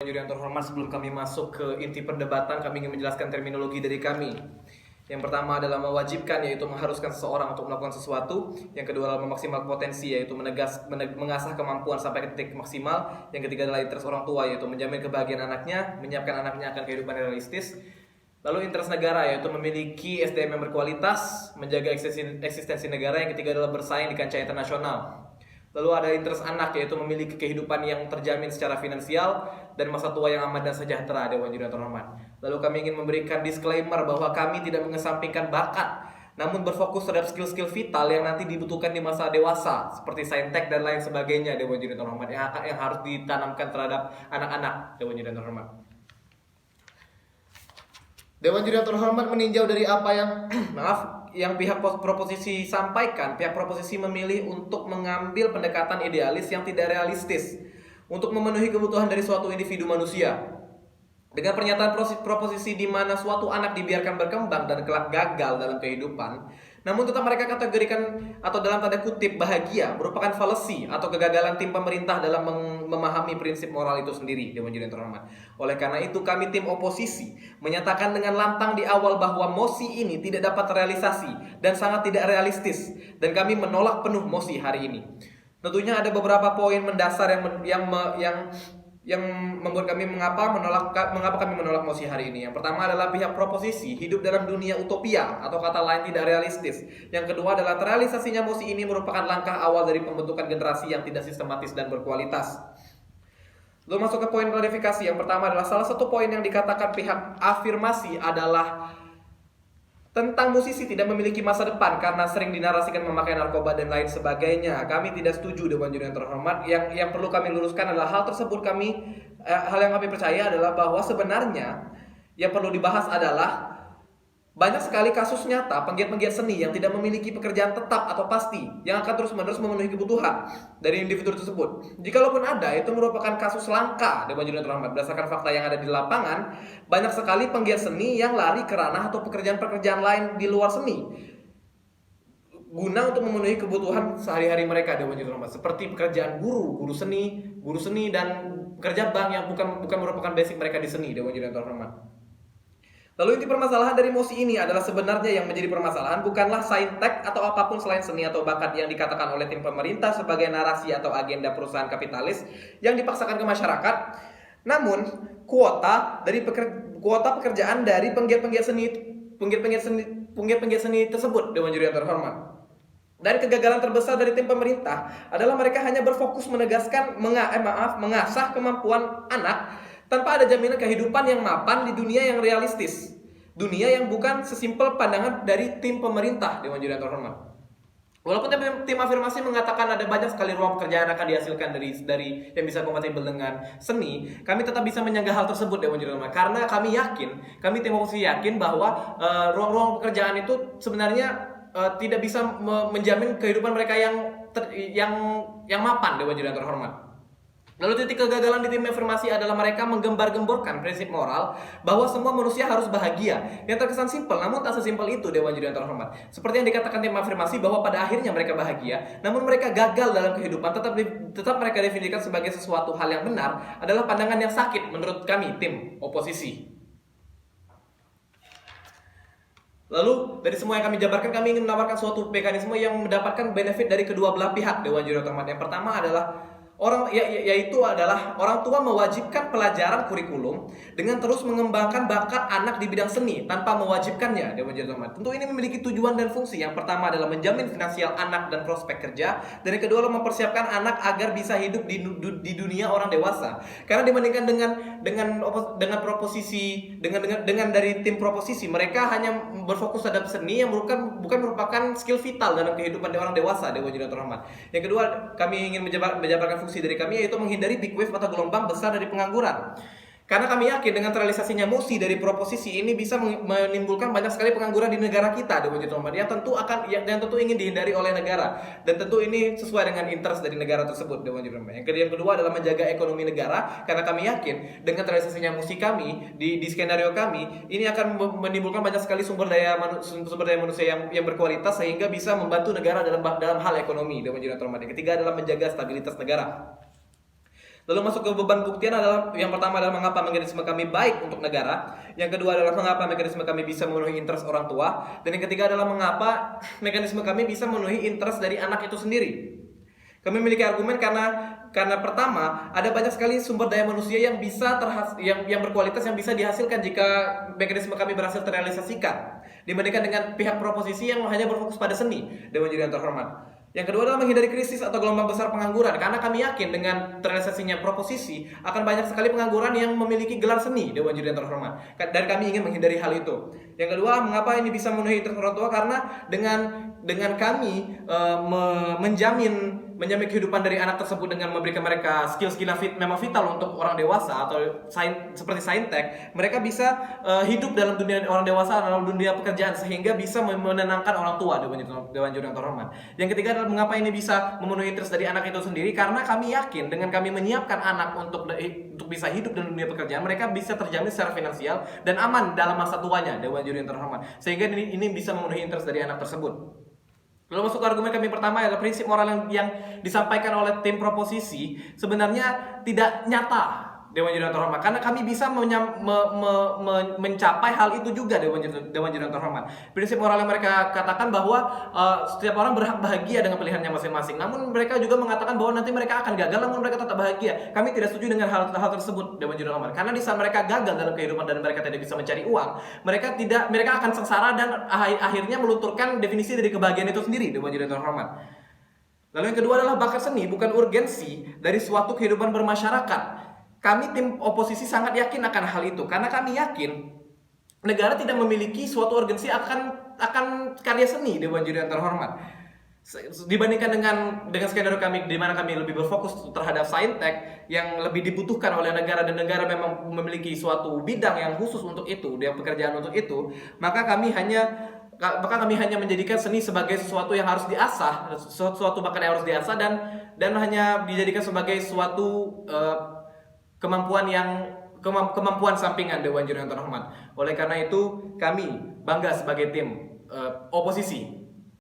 juri yang terhormat, sebelum kami masuk ke inti perdebatan, kami ingin menjelaskan terminologi dari kami. Yang pertama adalah mewajibkan, yaitu mengharuskan seseorang untuk melakukan sesuatu. Yang kedua adalah memaksimalkan potensi, yaitu mengasah kemampuan sampai ke titik maksimal. Yang ketiga adalah interest orang tua, yaitu menjamin kebahagiaan anaknya, menyiapkan anaknya akan kehidupan realistis. Lalu interest negara, yaitu memiliki SDM yang berkualitas, menjaga eksistensi negara. Yang ketiga adalah bersaing di kancah internasional. Lalu ada interest anak, yaitu memiliki kehidupan yang terjamin secara finansial dan masa tua yang aman dan sejahtera, Dewan Juri yang terhormat. Lalu kami ingin memberikan disclaimer bahwa kami tidak mengesampingkan bakat, namun berfokus terhadap skill-skill vital yang nanti dibutuhkan di masa dewasa, seperti saintek dan lain sebagainya, Dewan Juri yang terhormat, yang harus ditanamkan terhadap anak-anak, Dewan Juri yang terhormat. Dewan Juri yang terhormat meninjau dari apa yang yang pihak proposisi sampaikan. Pihak proposisi memilih untuk mengambil pendekatan idealis yang tidak realistis untuk memenuhi kebutuhan dari suatu individu manusia. Dengan pernyataan proposisi di mana suatu anak dibiarkan berkembang dan kelak gagal dalam kehidupan, namun tetap mereka kategorikan atau dalam tanda kutip bahagia, merupakan fallacy atau kegagalan tim pemerintah dalam memahami prinsip moral itu sendiri, Dewan Juri yang terhormat. Oleh karena itu kami tim oposisi menyatakan dengan lantang di awal bahwa mosi ini tidak dapat terrealisasi dan sangat tidak realistis, dan kami menolak penuh mosi hari ini. Tentunya ada beberapa poin mendasar yang membuat kami mengapa kami menolak mosi hari ini. Yang pertama adalah pihak proposisi hidup dalam dunia utopia atau kata lain tidak realistis. Yang kedua adalah terrealisasinya mosi ini merupakan langkah awal dari pembentukan generasi yang tidak sistematis dan berkualitas. Lalu masuk ke poin klarifikasi. Yang pertama adalah salah satu poin yang dikatakan pihak afirmasi adalah tentang musisi tidak memiliki masa depan karena sering dinarasikan memakai narkoba dan lain sebagainya. Kami tidak setuju, Dewan Juri yang terhormat. Yang perlu kami luruskan adalah hal tersebut hal yang kami percaya adalah bahwa sebenarnya yang perlu dibahas adalah banyak sekali kasus nyata penggiat-penggiat seni yang tidak memiliki pekerjaan tetap atau pasti yang akan terus-menerus memenuhi kebutuhan dari individu tersebut. Jikalaupun ada, itu merupakan kasus langka, Dewan Juri yang terhormat. Berdasarkan fakta yang ada di lapangan, banyak sekali penggiat seni yang lari ke ranah atau pekerjaan-pekerjaan lain di luar seni guna untuk memenuhi kebutuhan sehari-hari mereka, Dewan Juri yang terhormat. Seperti pekerjaan guru seni dan pekerja bank yang bukan merupakan basic mereka di seni, Dewan Juri yang terhormat. Lalu inti permasalahan dari mosi ini adalah sebenarnya yang menjadi permasalahan bukanlah saintek atau apapun selain seni atau bakat yang dikatakan oleh tim pemerintah sebagai narasi atau agenda perusahaan kapitalis yang dipaksakan ke masyarakat, namun kuota pekerjaan dari penggiat-penggiat seni tersebut, Dewan Juri yang terhormat. Dan kegagalan terbesar dari tim pemerintah adalah mereka hanya berfokus mengasah kemampuan anak tanpa ada jaminan kehidupan yang mapan di dunia yang realistis. Dunia yang bukan sesimpel pandangan dari tim pemerintah, Dewan Juri yang terhormat. Walaupun tim afirmasi mengatakan ada banyak sekali ruang pekerjaan akan dihasilkan dari yang bisa kompatibel dengan seni, kami tetap bisa menyanggah hal tersebut, Dewan Juri yang terhormat. Karena kami tim oposisi yakin bahwa ruang-ruang pekerjaan itu sebenarnya tidak bisa menjamin kehidupan mereka yang mapan, Dewan Juri yang terhormat. Lalu titik kegagalan di tim afirmasi adalah mereka menggembar-gemborkan prinsip moral bahwa semua manusia harus bahagia. Yang terkesan simpel, namun tak sesimpel itu, Dewan Juri yang terhormat. Seperti yang dikatakan tim afirmasi bahwa pada akhirnya mereka bahagia, namun mereka gagal dalam kehidupan. Tetap mereka definisikan sebagai sesuatu hal yang benar adalah pandangan yang sakit menurut kami tim oposisi. Lalu dari semua yang kami jabarkan, kami ingin menawarkan suatu mekanisme yang mendapatkan benefit dari kedua belah pihak, Dewan Juri yang terhormat. Yang pertama adalah yaitu adalah orang tua mewajibkan pelajaran kurikulum dengan terus mengembangkan bakat anak di bidang seni tanpa mewajibkannya, Dewan Juri yang terhormat. Tentu ini memiliki tujuan dan fungsi. Yang pertama adalah menjamin finansial anak dan prospek kerja, dan yang kedua adalah mempersiapkan anak agar bisa hidup di dunia orang dewasa. Karena dibandingkan dengan proposisi dengan dari tim proposisi, mereka hanya berfokus terhadap seni yang bukan merupakan skill vital dalam kehidupan orang dewasa, Dewan Juri yang terhormat. Yang kedua, kami ingin menjabarkan fungsi dari kami, yaitu menghindari big wave atau gelombang besar dari pengangguran. Karena kami yakin dengan terrealisasinya mosi dari proposisi ini bisa menimbulkan banyak sekali pengangguran di negara kita, Dewan Juri yang yang tentu ingin dihindari oleh negara, dan tentu ini sesuai dengan interest dari negara tersebut, Dewan Juri. Yang kedua adalah menjaga ekonomi negara, karena kami yakin dengan terrealisasinya mosi kami di skenario kami ini akan menimbulkan banyak sekali sumber daya manusia yang berkualitas sehingga bisa membantu negara dalam hal ekonomi, Dewan Juri. Yang ketiga adalah menjaga stabilitas negara. Lalu masuk ke beban buktian adalah yang pertama adalah mengapa mekanisme kami baik untuk negara, yang kedua adalah mengapa mekanisme kami bisa memenuhi interest orang tua, dan yang ketiga adalah mengapa mekanisme kami bisa memenuhi interest dari anak itu sendiri. Kami memiliki argumen karena pertama ada banyak sekali sumber daya manusia yang bisa yang berkualitas yang bisa dihasilkan jika mekanisme kami berhasil terrealisasikan dibandingkan dengan pihak proposisi yang hanya berfokus pada seni. Dewan Juri yang terhormat. Yang kedua adalah menghindari krisis atau gelombang besar pengangguran, karena kami yakin dengan terrealisasinya proposisi akan banyak sekali pengangguran yang memiliki gelar seni, Dewan Juri yang terhormat. Dan kami ingin menghindari hal itu. Yang kedua, mengapa ini bisa memenuhi interest orang tua? Karena dengan kami menjamin kehidupan dari anak tersebut dengan memberikan mereka skill-skill yang memang vital untuk orang dewasa atau seperti saintek, mereka bisa hidup dalam dunia orang dewasa, dalam dunia pekerjaan, sehingga bisa menenangkan orang tua, Dewan Juri yang terhormat. Yang ketiga adalah mengapa ini bisa memenuhi interest dari anak itu sendiri, karena kami yakin dengan kami menyiapkan anak untuk bisa hidup dalam dunia pekerjaan, mereka bisa terjamin secara finansial dan aman dalam masa tuanya, Dewan Juri yang terhormat, sehingga ini bisa memenuhi interest dari anak tersebut. Lalu masuk ke argumen kami pertama adalah prinsip moral yang disampaikan oleh tim proposisi sebenarnya tidak nyata, Dewan Juri yang terhormat, karena kami bisa mencapai hal itu juga, Dewan Juri yang terhormat. Prinsip moral yang mereka katakan bahwa setiap orang berhak bahagia dengan pilihannya masing-masing. Namun mereka juga mengatakan bahwa nanti mereka akan gagal, namun mereka tetap bahagia. Kami tidak setuju dengan hal tersebut, Dewan Juri yang terhormat. Karena di saat mereka gagal dalam kehidupan dan mereka tidak bisa mencari uang, mereka akan sengsara dan akhirnya melunturkan definisi dari kebahagiaan itu sendiri, Dewan Juri yang terhormat. Lalu yang kedua adalah bakat seni bukan urgensi dari suatu kehidupan bermasyarakat. Kami tim oposisi sangat yakin akan hal itu, karena kami yakin negara tidak memiliki suatu urgensi akan karya seni, Dewan Juri yang terhormat. Dibandingkan dengan skenario kami di mana kami lebih berfokus terhadap saintek yang lebih dibutuhkan oleh negara, dan negara memang memiliki suatu bidang yang khusus untuk itu, dia pekerjaan untuk itu, maka kami hanya menjadikan seni sebagai sesuatu yang harus diasah, suatu bakat yang harus diasah, dan hanya dijadikan sebagai suatu kemampuan sampingan, Dewan Juri yang terhormat. Oleh karena itu kami bangga sebagai tim oposisi